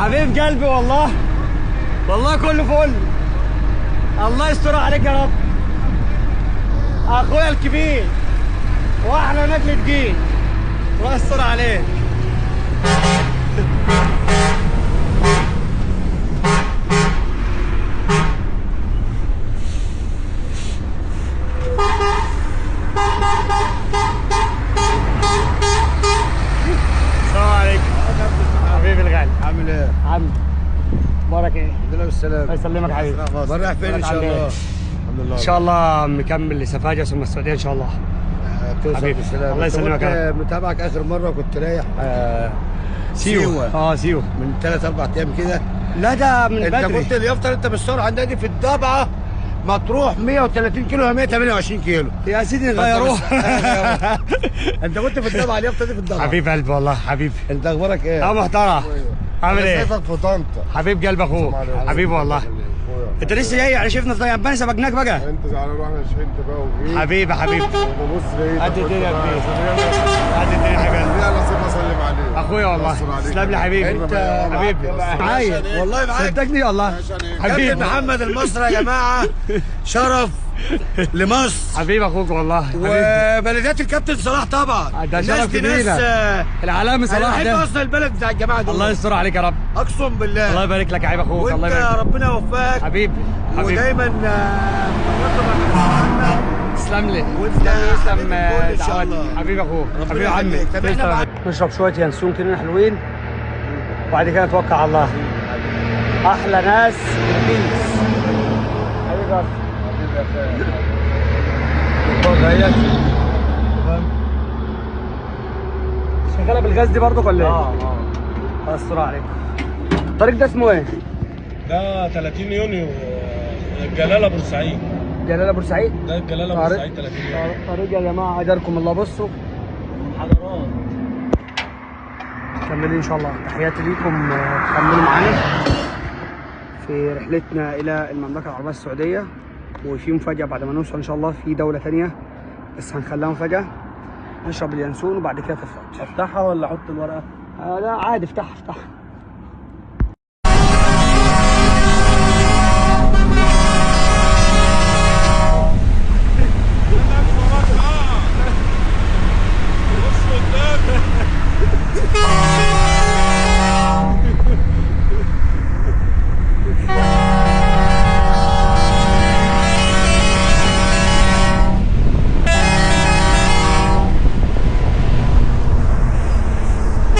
حبيب قلبي والله، والله كله فل. الله يستر عليك يا رب. اخويا الكبير واحلى نجل تجيل، الله يستر عليك. السلام عليكم حبيبي الغالي. عامل ايه؟ عم اخبارك ايه؟ الحمد لله بالسلامة. الله يسلمك حبيبي. رايح فين ان شاء الله؟ الحمد لله. ان شاء الله مكمل لسفاجة ثم السعودية ان شاء الله. توصل حبيبي. بالسلامة. الله يسلمك يا كنت متابعك اخر مرة كنت رايح سيوة. سيوة من 3-4 ايام كده. لا ده من انت بدري. كنت اليافطة انت بالصور عندنا دي في الضبعة مطروح 130 كيلو و 128 كيلو. يا سيدي غيروه. انت كنت في الضبعة اليافطة دي في الضبعة. حبيب قلبي والله حبيبي. انت اخبارك ايه؟ اه محترم. عامل ايه؟ شايفك في طنطا. حبيب قلب اخوك حبيبي والله. انت لسه جاي يعني شفنا في ياباني سبقناك بقى. انت زعلان رحنا شحنت بقى وجيت حبيبي حبيبي. وببص لقيتك قد الدنيا يا كبير. قد قد الدنيا يا حبيبي. يلا سيبني اسلم عليك اخويا والله تسلم لي حبيبي. انت حبيبي معايا والله معاك. صدقني والله حبيبي. كابتن محمد المصري يا جماعة شرف لمصر. حبيبي اخوك والله حبيبي. وبلديات الكابتن صلاح طبعا. ده الناس شرف دي ناس كبير. العلامي انا صلاح بحب ده. اصلا البلد بتاع الجماعه دول. الله يستر عليك يا رب. اقسم بالله. الله يبارك لك يا حبيبي اخوك. الله وانت يبارك ربنا يوفقك حبيبي حبيبي. ودايما تسلم لي. وانت تسلم حبيب الكل ان شاء دعواتي. الله. حبيبي اخوك ربنا حبيبي عمي. يخليك. طب احنا بعد- نشرب شويه ينسون كده حلوين وبعد كده نتوكل على الله. احلى ناس في البيس. حبيبي شغاله بالغاز دي برضه ولا ايه؟ الله يستر عليك. الطريق ده اسمه ايه؟ ده 30 يونيو الجلاله بورسعيد. جلاله بورسعيد؟ ده الجلاله طريق- بورسعيد 30 يونيو. طريق يا جماعه اجركم الله. بصوا حضرات كملوا ان شاء الله. تحياتي ليكم. كملوا معانا في رحلتنا الى المملكه العربيه السعوديه، وفي مفاجاه بعد ما نوصل ان شاء الله في دوله ثانيه بس هنخليها مفاجاه. نشرب اليانسون وبعد كده تفرج. افتحها ولا احط الورقه؟ لا عادي افتحها افتحها.